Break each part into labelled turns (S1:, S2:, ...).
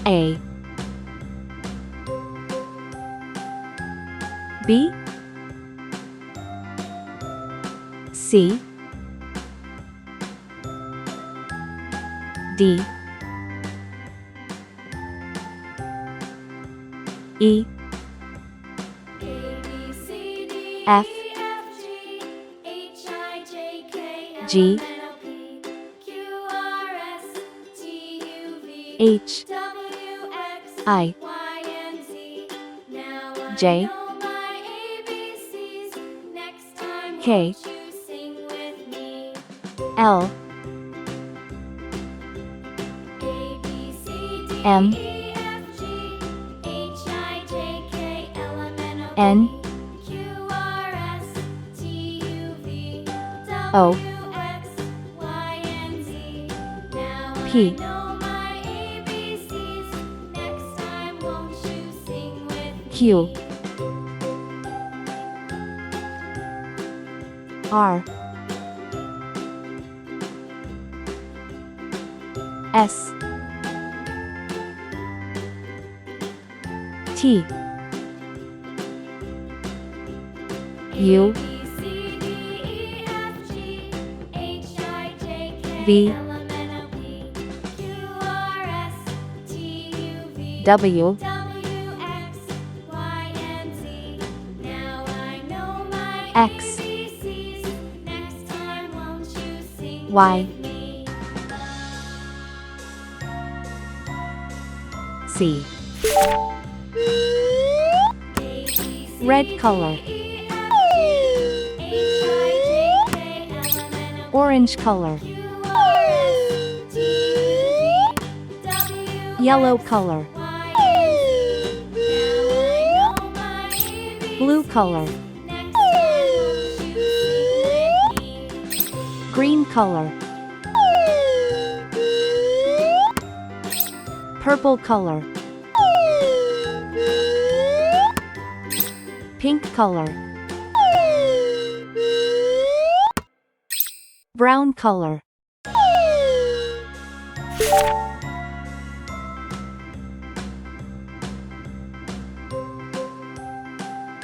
S1: A, B, C, D, E, F, G, H, I, J, K, L, M, N, O, P, Q, R, S, T, U, V, W, X, Y, C. Red color, orange color, yellow color, blue color, green color, purple color, pink color, brown color.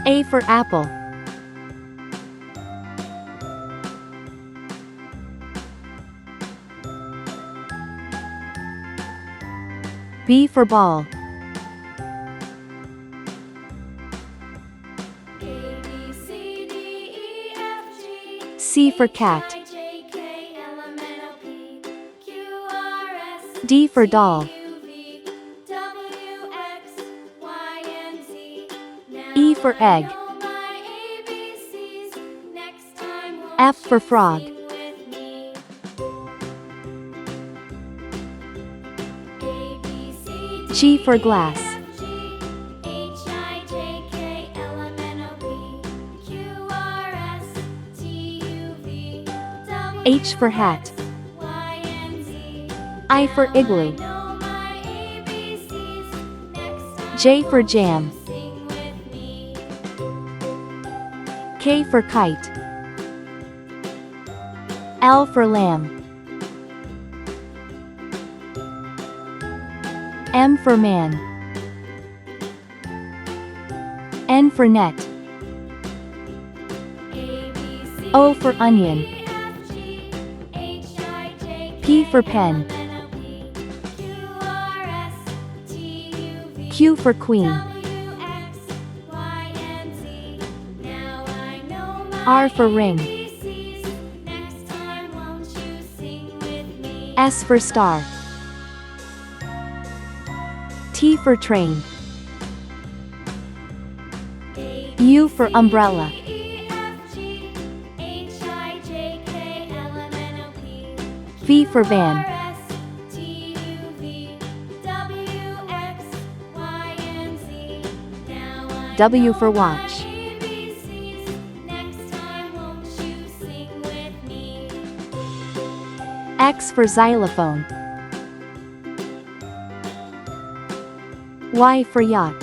S1: A for apple. B for ball. C for cat. D for doll. E for egg. F for frog. G for glass. H for hat. I for igloo. J for jam. K for kite. L for lamb. M for man. N for net. O for onion. P for pen. Q for queen. R for ring. S for star. T for train. U for umbrella. V for van. W for watch. X for xylophone. Y for yacht.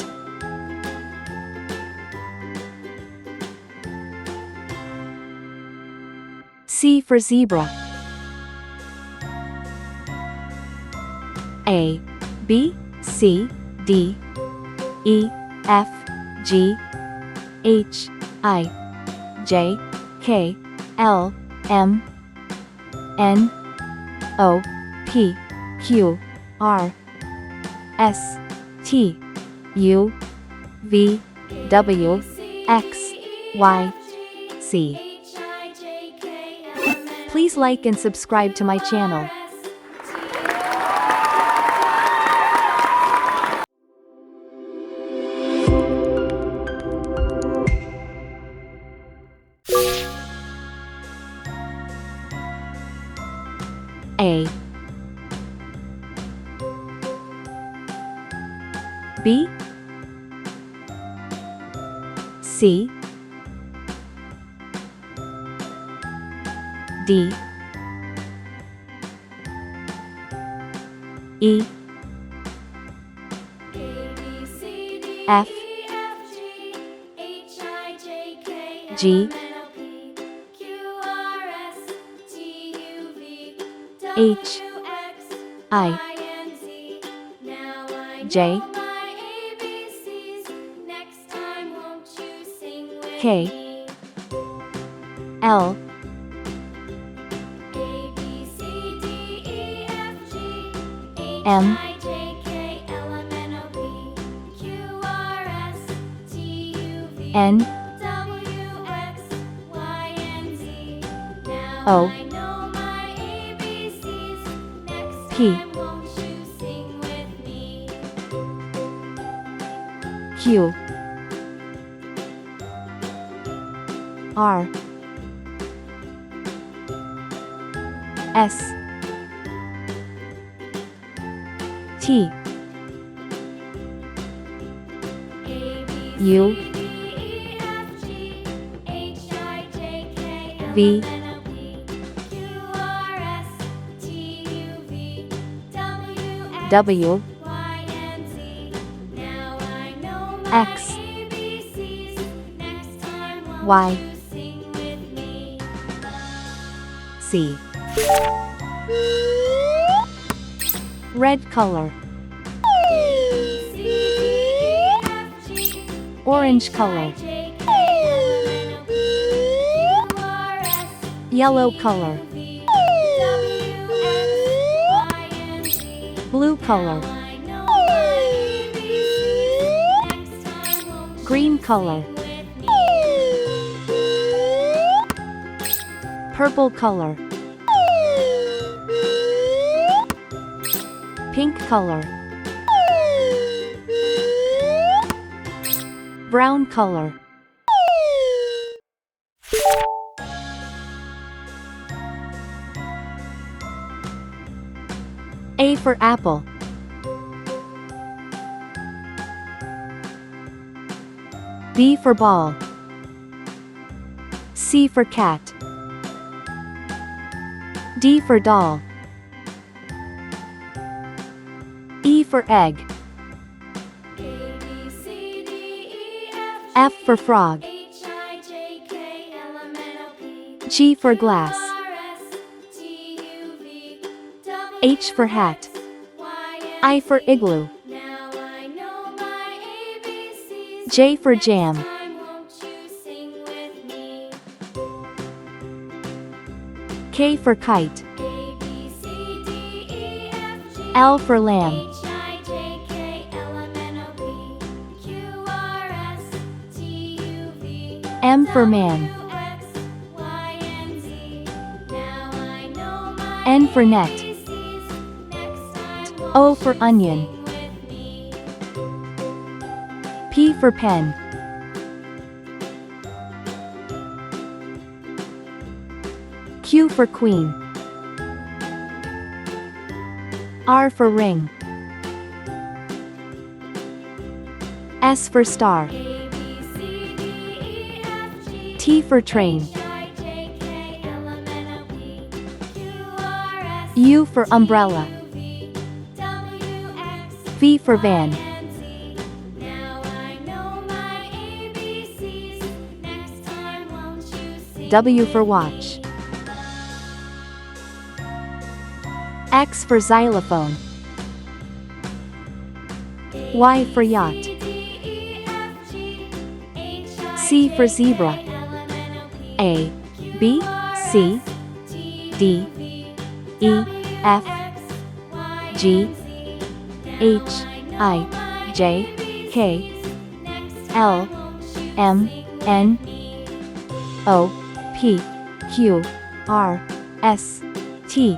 S1: C for zebra. A, B, C, D, E, F, G, H, I, J, K, L, M, N, O, P, Q, R, S, T, U, V, W, X, Y, Z. Please like and subscribe to my channel. A, B, C, D, E, F, G, H, I, J, K, L, M, N, O, P, Q, R, S, T, U, V, W, X, Y, Z. Red color, orange color, yellow color, blue color, green color, purple color, pink color, brown color. A for apple, B for ball, C for cat, D for doll, E for egg, F for frog, G for glass, H for hat, I for igloo, J for jam, K for kite, L for lamb, M for man, N for net, O for onion, P for pen, Q for queen, R for ring, S for star, T for train, U for umbrella, V for van, W for watch, X for xylophone, Y for yacht. Z for zebra. A, B, C, D, E, F, G, H, I, J, K, L, M, N, O, P, Q, R, S, T,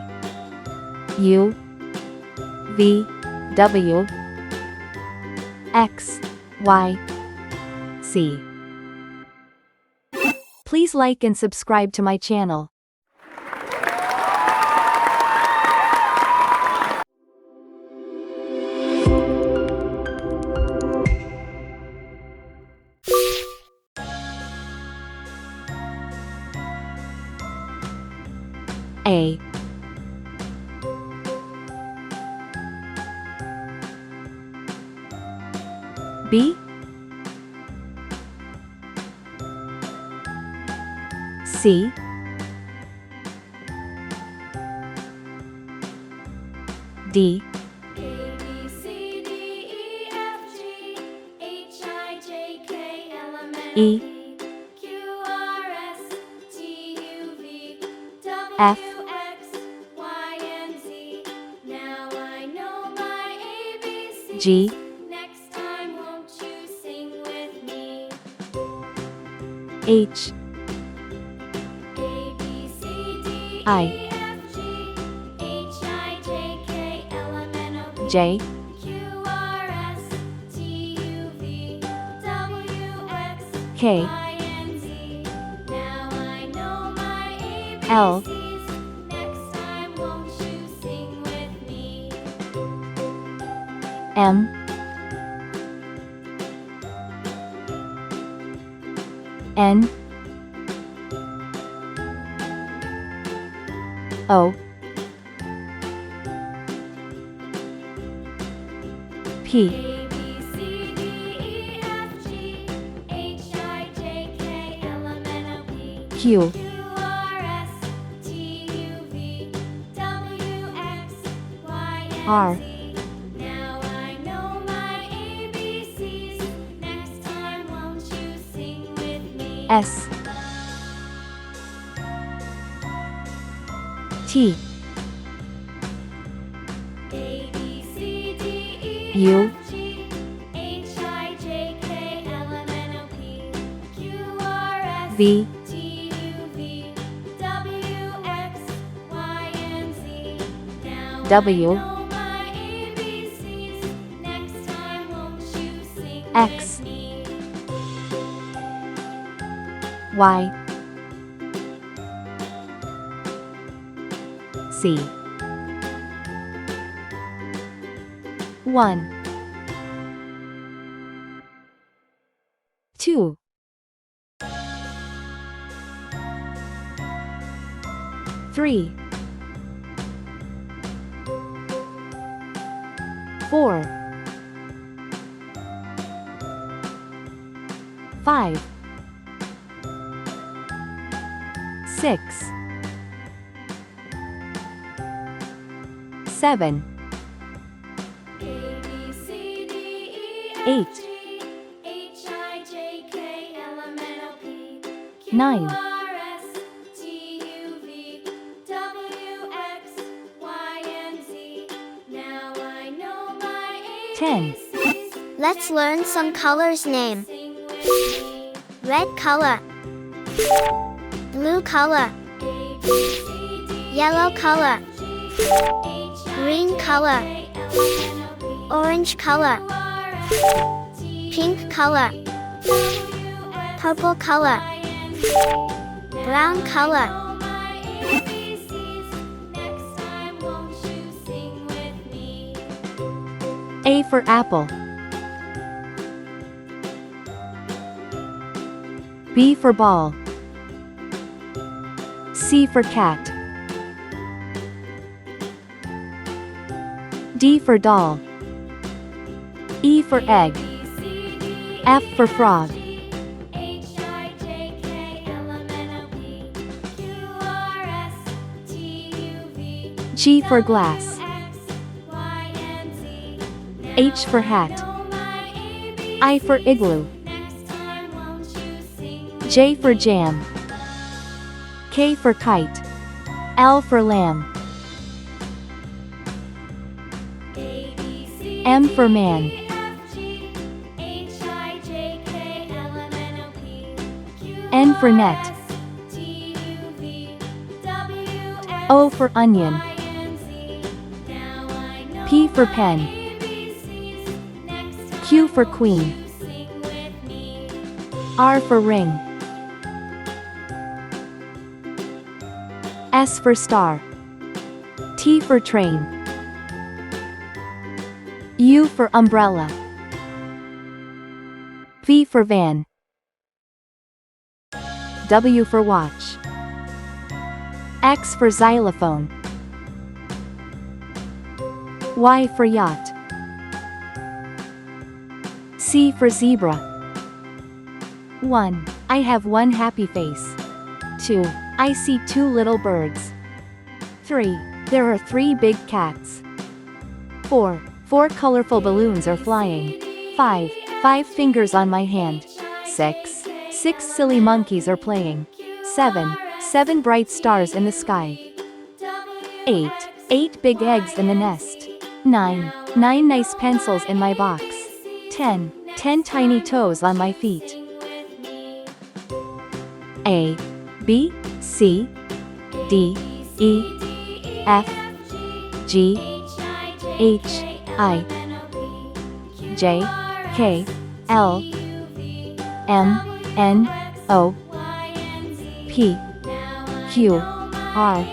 S1: U, V, W, X, Y, Z. Please like and subscribe to my channel. A, B, C, D, E, F, G, H, I, J, K, L, M, N, O, P, Q, R, S, T, U, V, W, X, Y, Z. 1, 2, 3, 4, 5, 6, 7, 8, 9, 10.
S2: Let's learn some colors name. Red color, blue color, yellow color, green color, orange color, pink color, purple color, brown color.
S1: A for apple. B for ball. C for cat. D for doll. E for egg. F for frog. G for glass. H for hat. I for igloo. J for jam. K for kite. L for lamb. M for man. N for net. O for onion. P for pen. Q for queen. R for ring. S for star. T for train. U for umbrella. V for van. W for watch. X for xylophone. Y for yacht. C for zebra. 1. I have one happy face. 2. I see 2 little birds. 3. There are 3 big cats. 4. 4 colorful balloons are flying. 5. 5 fingers on my hand. 6. 6 silly monkeys are playing. 7. 7 bright stars in the sky. 8. 8 big eggs in the nest. 9. 9 nice pencils in my box. 10. 10 tiny toes on my feet. A, B, C, D, E, F, G, H, I, J, K, L, M, N, O, P, Q, R,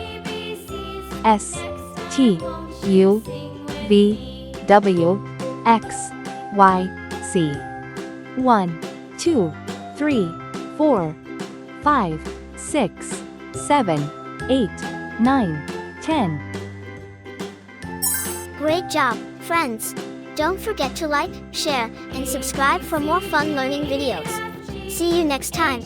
S1: S, T, U, V, W, X, Y, Z. 1, 2, 3, 4, 5, 6, 7, 8, 9, 10.
S2: Great job, friends! Don't forget to like, share, and subscribe for more fun learning videos. See you next time.